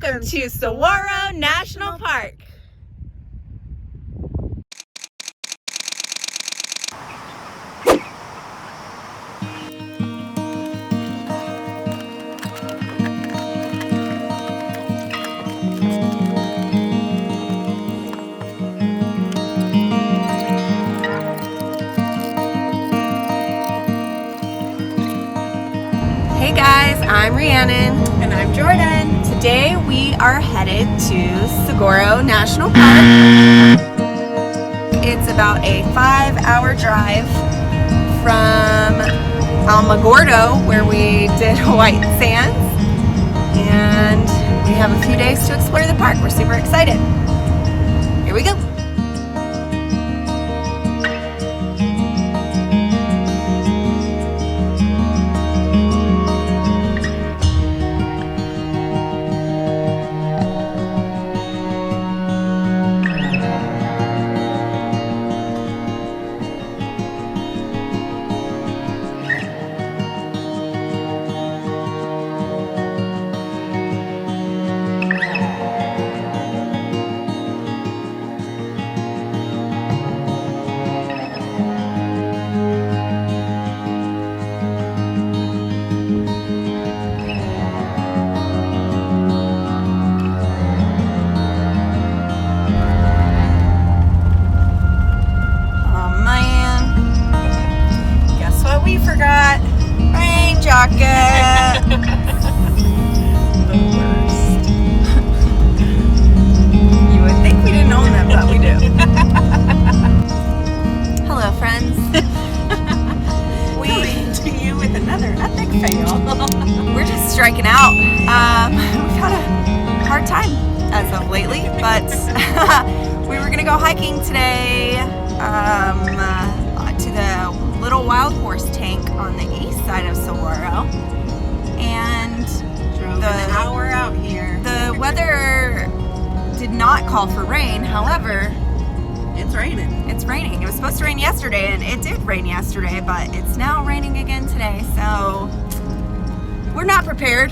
Welcome to Saguaro National Park. Hey guys, I'm Rhiannon. And I'm Jordan. Today we are headed to Saguaro National Park. It's about a 5-hour drive from Alamogordo, where we did White Sands, and we have a few days to explore the park. We're super excited. Here we go. We forgot rain jacket. The worst. You would think we didn't own them, but we do. Hello, friends. Coming to you with another epic fail. We're just striking out. We've had a hard time as of lately, but we were gonna go hiking today to the Little Wild Horse tank on the east side of Saguaro, and Drove an hour out here. the weather did not call for rain. However, It's raining. it's raining. It was supposed to rain yesterday, and it did rain yesterday, but it's now raining again today, so we're not prepared.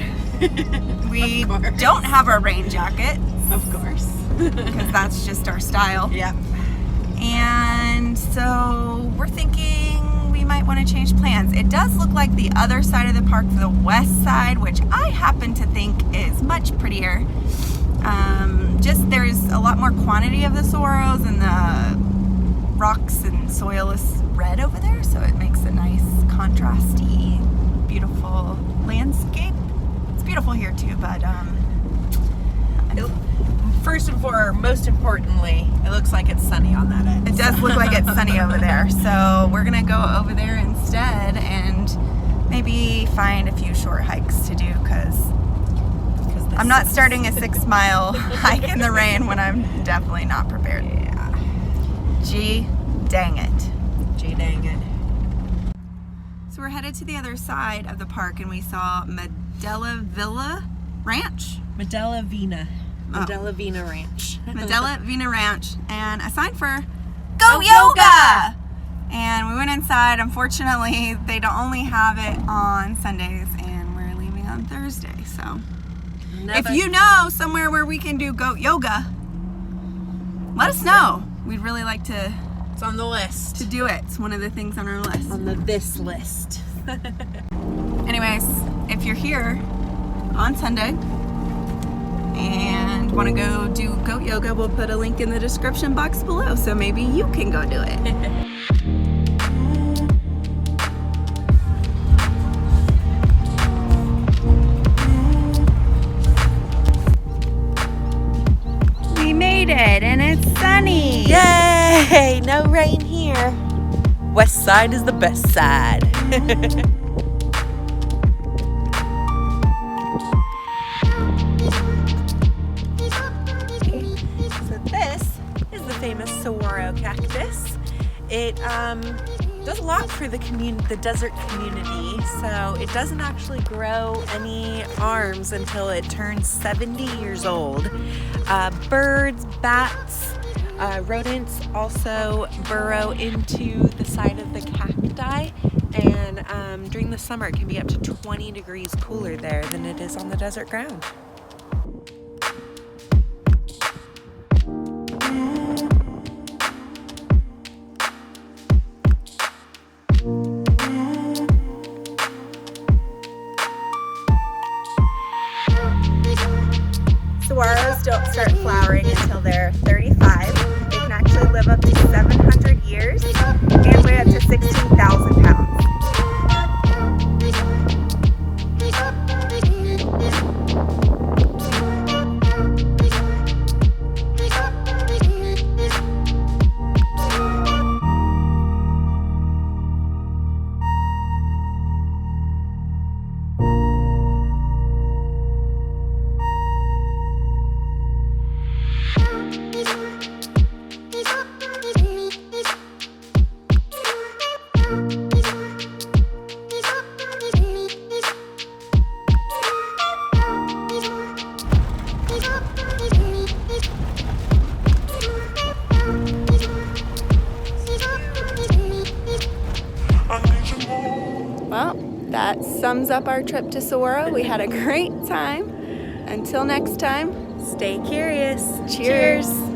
We Of course. don't have our rain jackets Of course. because that's just our style. Yep. And so we're thinking we might want to change plans. It does look like the other side of the park, the west side, which I happen to think is much prettier. Just there's a lot more quantity of the saguaros, and the rocks and soil is red over there, so it makes a nice contrasty, beautiful landscape. It's beautiful here too, but First and foremost, most importantly, it looks like it's sunny on that end. it does look like it's sunny over there. So we're gonna go over there instead and maybe find a few short hikes to do, because I'm not starting a 6-mile hike in the rain when I'm definitely not prepared. Yeah. Gee dang it. Gee dang it. So we're headed to the other side of the park, and we saw Medella Villa Ranch. Medella Vina. Medella Vina Ranch. Medella Vina Ranch, and a sign for Go Yoga! And we went inside. Unfortunately, they don't only have it on Sundays, and we're leaving on Thursday. So if you know somewhere where we can do goat yoga, let us know. We'd really like to It's on the list. do it. It's one of the things on our list. On the this list. Anyways, if you're here on Sunday and want to go do goat yoga, we'll put a link in the description box below, so maybe you can go do it. We made it, and it's sunny. Yay! No rain here. West side is the best side. So this is the famous Saguaro cactus. It does a lot for the desert community. So it doesn't actually grow any arms until it turns 70 years old. Birds, bats, rodents also burrow into the side of the cacti, and during the summer it can be up to 20 degrees cooler there than it is on the desert ground. Saguaros don't start flowering until they're 35. They can actually live up to 700 years and weigh up to 16,000 pounds. Well, that sums up our trip to Saguaro. We had a great time. Until next time, Stay curious. Cheers.